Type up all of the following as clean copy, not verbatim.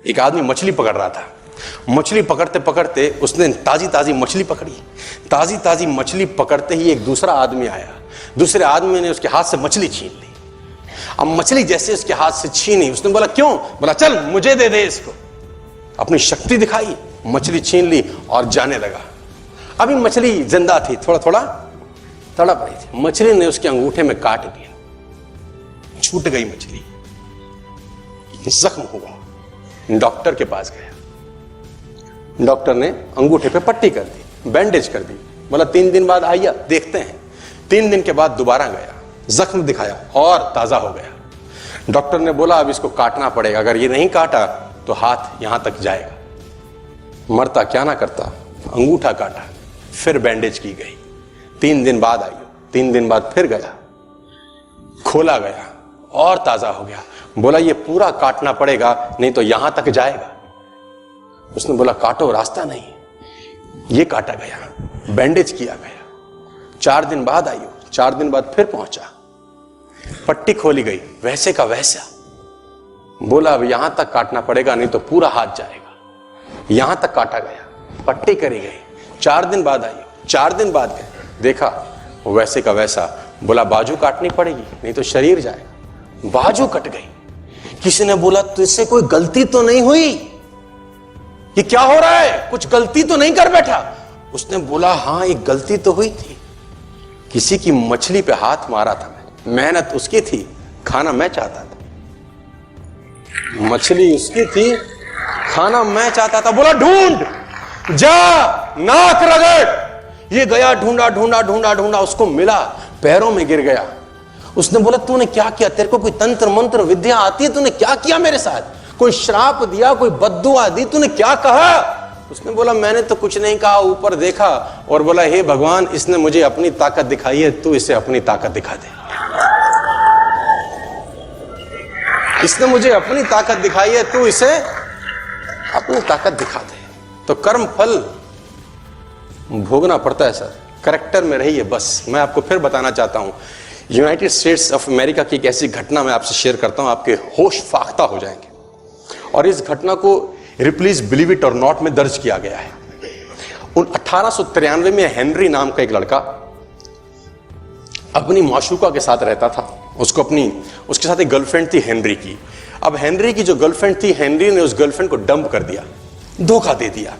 एक आदमी मछली पकड़ रहा था। मछली पकड़ते पकड़ते उसने ताजी ताजी मछली पकड़ी। ताजी ताजी मछली पकड़ते ही एक दूसरा आदमी आया। दूसरे आदमी ने उसके हाथ से मछली छीन ली। अब मछली जैसे उसके हाथ से छीनी, उसने बोला क्यों? बोला चल मुझे दे दे इसको। अपनी शक्ति दिखाई, मछली छीन ली और जाने लगा। अभी मछली जिंदा थी, थोड़ा थोड़ा तड़प रही थी। मछली ने उसके अंगूठे में काट दिया, छूट गई मछली, जख्म हुआ। डॉक्टर के पास गया। डॉक्टर ने अंगूठे पे पट्टी कर दी, बैंडेज कर दी। बोला 3 दिन बाद आइए देखते हैं। 3 दिन के बाद दोबारा गया, जख्म दिखाया और ताजा हो गया। डॉक्टर ने बोला अब इसको काटना पड़ेगा, अगर ये नहीं काटा तो हाथ यहां तक जाएगा। मरता क्या ना करता, अंगूठा काटा, फिर बैंडेज की गई। 3 दिन बाद आई, 3 दिन बाद फिर गया, खोला गया और ताजा हो गया। बोला ये पूरा काटना पड़ेगा नहीं तो यहां तक जाएगा। उसने बोला काटो, रास्ता नहीं। ये काटा गया, बैंडेज किया गया। 4 दिन बाद आई, 4 दिन बाद फिर पहुंचा, पट्टी खोली गई, वैसे का वैसा। बोला अब यहां तक काटना पड़ेगा नहीं तो पूरा हाथ जाएगा। यहां तक काटा गया, पट्टी करी गई। 4 दिन बाद आई, 4 दिन बाद गए, देखा वैसे का वैसा। बोला बाजू काटनी पड़ेगी नहीं तो शरीर जाएगा। बाजू कट गई। किसी ने बोला तुझसे कोई गलती तो नहीं हुई? ये क्या हो रहा है? कुछ गलती तो नहीं कर बैठा? उसने बोला हाँ एक गलती तो हुई थी। किसी की मछली पे हाथ मारा था मैंने, मेहनत उसकी थी, खाना मैं चाहता था। मछली उसकी थी, खाना मैं चाहता था। बोला ढूंढ, जा, नाक रगड़। ये गया, ढूंढा ढूंढा ढूंढा ढूंढा, उसको मिला, पैरों में गिर गया। उसने बोला तूने क्या किया? तेरे को कोई तंत्र मंत्र विद्या आती है? तूने क्या किया मेरे साथ? कोई श्राप दिया, कोई बद्दुआ दी? तूने क्या कहा? उसने बोला मैंने तो कुछ नहीं कहा, ऊपर देखा और बोला हे भगवान इसने मुझे अपनी ताकत दिखाई है, तू इसे अपनी ताकत दिखा दे। इसने मुझे अपनी ताकत दिखाई है, तू इसे अपनी ताकत दिखा दे। तो कर्म फल भोगना पड़ता है सर, करेक्टर में रहिए बस। मैं आपको फिर बताना चाहता हूं, यूनाइटेड स्टेट्स ऑफ अमेरिका की एक ऐसी घटना मैं आपसे शेयर करता हूं, आपके होश फाख्ता हो जाएंगे। और इस घटना को रिप्लीज बिलीव इट और नॉट में दर्ज किया गया है। 1893 में हेनरी नाम का एक लड़का अपनी माशूका के साथ रहता था। उसके साथ एक गर्लफ्रेंड थी हेनरी की। अब हेनरी की जो गर्लफ्रेंड थी, हेनरी ने उस गर्लफ्रेंड को डंप कर दिया, धोखा दे दिया।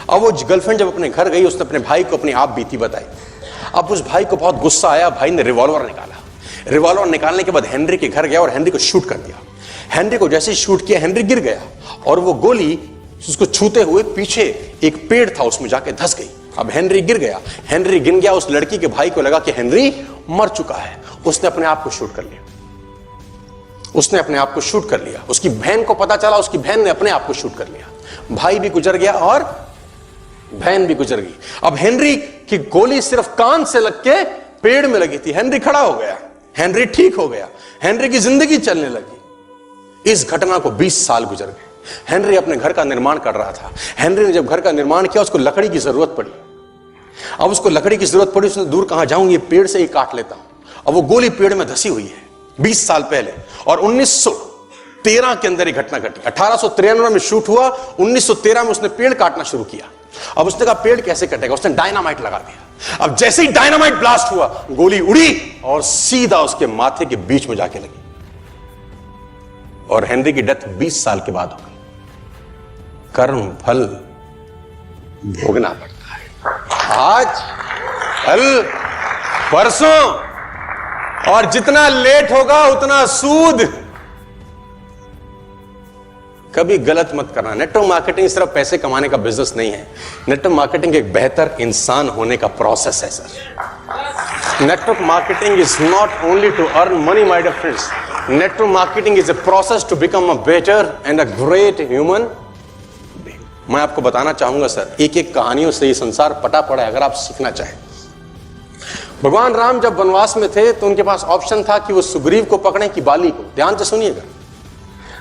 अब वो गर्लफ्रेंड जब अपने घर गई, उसने अपने भाई को अपनी आप बीती बताई। अब उस भाई को बहुत गुस्सा आया, भाई ने रिवॉल्वर निकाला। रिवॉल्वर निकालने के बाद हेनरी के घर गया और हेनरी को शूट कर दिया। हेनरी को जैसे ही शूट किया, हेनरी गिर गया और वो गोली उसको छूते हुए पीछे एक पेड़ था उसमें जाके धंस गई। अब हेनरी गिर गया, हेनरी गिर गया। उस लड़की के भाई को लगा कि हेनरी मर चुका है, उसने अपने आप को शूट कर लिया। उसने अपने आप को शूट कर लिया। उसकी बहन को पता चला, उसकी बहन ने अपने आप को शूट कर लिया। भाई भी गुजर गया और बहन भी गुजर गई। अब हेनरी की गोली सिर्फ कान से लग के पेड़ में लगी थी। हेनरी खड़ा हो गया, हेनरी ठीक हो गया, हेनरी की जिंदगी चलने लगी। इस घटना को 20 साल गुजर गए। हेनरी अपने घर का निर्माण कर रहा था। हेनरी ने जब घर का निर्माण किया, उसको लकड़ी की जरूरत पड़ी। अब उसको लकड़ी की जरूरत पड़ी, उसने दूर कहां जाऊं, ये पेड़ से ही काट लेता हूं। अब वो गोली पेड़ में धसी हुई है 20 साल पहले। और 1913 के अंदर ये घटना घटी। 1893 में शूट हुआ, 1913 में उसने पेड़ काटना शुरू किया। अब उसने कहा पेड़ कैसे कटेगा, उसने डायनामाइट लगा दिया। अब जैसे ही डायनामाइट ब्लास्ट हुआ, गोली उड़ी और सीधा उसके माथे के बीच में जाके लगी और हेनरी की डेथ 20 साल के बाद हो गई। कर्म फल भोगना पड़ता है, आज कल परसों, और जितना लेट होगा उतना सूद। कभी गलत मत करना। नेटवर्क मार्केटिंग सिर्फ पैसे कमाने का बिजनेस नहीं है। नेटवर्क मार्केटिंग एक बेहतर इंसान होने का प्रोसेस है sir. Network marketing is not only to earn money my dear friends. Network marketing is a process to become a better and a great human. मैं आपको बताना चाहूंगा सर, एक एक कहानियों से ये संसार पटा पड़ा है अगर आप सीखना चाहें। भगवान राम जब वनवास में थे तो उनके पास ऑप्शन था कि वो सुग्रीव को पकड़े कि बाली को। ध्यान से सुनिएगा,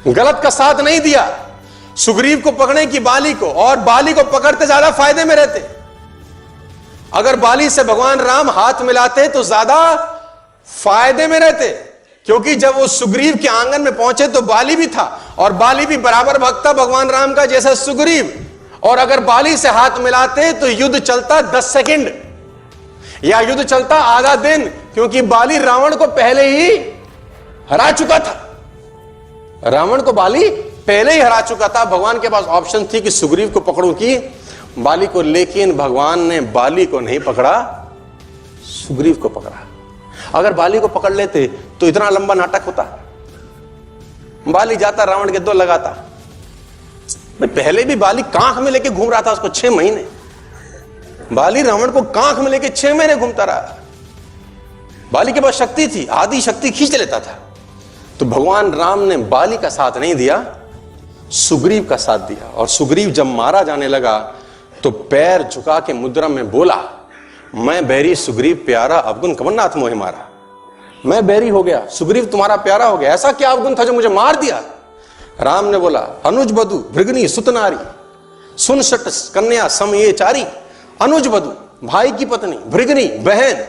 गलत का साथ नहीं दिया। सुग्रीव को पकड़े कि बाली को, और बाली को पकड़ते ज्यादा फायदे में रहते। अगर बाली से भगवान राम हाथ मिलाते तो ज्यादा फायदे में रहते, क्योंकि जब वो सुग्रीव के आंगन में पहुंचे तो बाली भी था और बाली भी बराबर भक्त था भगवान राम का जैसा सुग्रीव। और अगर बाली से हाथ मिलाते तो युद्ध चलता 10 सेकंड या युद्ध चलता आधा दिन, क्योंकि बाली रावण को पहले ही हरा चुका था। रावण को बाली पहले ही हरा चुका था। भगवान के पास ऑप्शन थी कि सुग्रीव को पकड़ूं कि बाली को, लेकिन भगवान ने बाली को नहीं पकड़ा, सुग्रीव को पकड़ा। अगर बाली को पकड़ लेते तो इतना लंबा नाटक होता। बाली जाता रावण के दो लगाता। पहले भी बाली कांख में लेके घूम रहा था उसको 6 महीने। बाली रावण को कांख में लेके 6 महीने घूमता रहा। बाली के पास शक्ति थी, आदि शक्ति खींच लेता था। तो भगवान राम ने बाली का साथ नहीं दिया, सुग्रीव का साथ दिया। और सुग्रीव जब मारा जाने लगा तो पैर झुका के मुद्रा में बोला, मैं बैरी सुग्रीव प्यारा, अवगुण कमरनाथ मोहे मारा। मैं बैरी हो गया, सुग्रीव तुम्हारा प्यारा हो गया। ऐसा क्या अवगुण था जो मुझे मार दिया? राम ने बोला, अनुज बधु भृगनी सुतनारी, सुन शट कन्या सम ये चारी। अनुज बधु भाई की पत्नी, भृगनी बहन,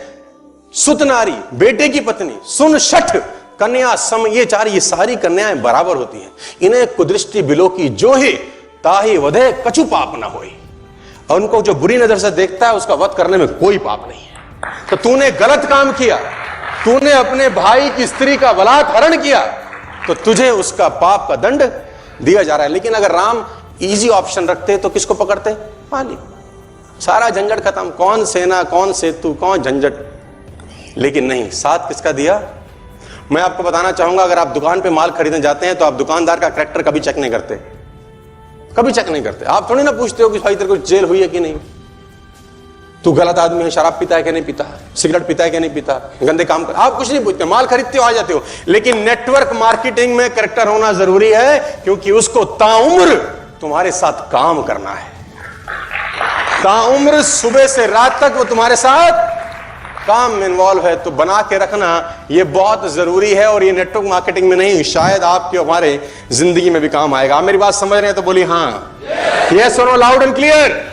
सुतनारी बेटे की पत्नी, सुन शठ कन्या सम ये चारी, ये सारी कन्याएं बराबर होती हैं। इन्हें कुदृष्टि बिलो की जो है ताही वधे कछु पाप ना होई। और उनको जो बुरी नजर से देखता है उसका वध करने में कोई पाप नहीं है। तो तूने गलत काम किया, तूने अपने भाई की स्त्री का बलात्कार किया, तो तुझे उसका पाप का दंड दिया जा रहा है। लेकिन अगर राम इजी ऑप्शन रखते तो किसको पकड़ते? बाली। सारा झंझट खत्म, कौन सेना, कौन सेतु, कौन झंझट। लेकिन नहीं, साथ किसका दिया? मैं आपको बताना चाहूंगा, अगर आप दुकान पे माल खरीदने जाते हैं तो आप दुकानदार का कैरेक्टर कभी चेक नहीं करते, कभी चेक नहीं करते। आप थोड़ी ना पूछते हो कि भाई तेरे को जेल हुई है कि नहीं, तू गलत आदमी है, शराब पीता है कि नहीं पीता, सिगरेट पीता है कि नहीं पीता, गंदे काम कर, आप कुछ नहीं पूछते, माल खरीदते हो आ जाते हो। लेकिन नेटवर्क मार्केटिंग में कैरेक्टर होना जरूरी है, क्योंकि उसको ताउम्र तुम्हारे साथ काम करना है। ताउम्र सुबह से रात तक वो तुम्हारे साथ काम में इन्वॉल्व है। तो बना के रखना ये बहुत जरूरी है। और ये नेटवर्क मार्केटिंग में नहीं, शायद आपके हमारे जिंदगी में भी काम आएगा। आप मेरी बात समझ रहे हैं तो बोलिए हाँ, यस और नो, लाउड एंड क्लियर।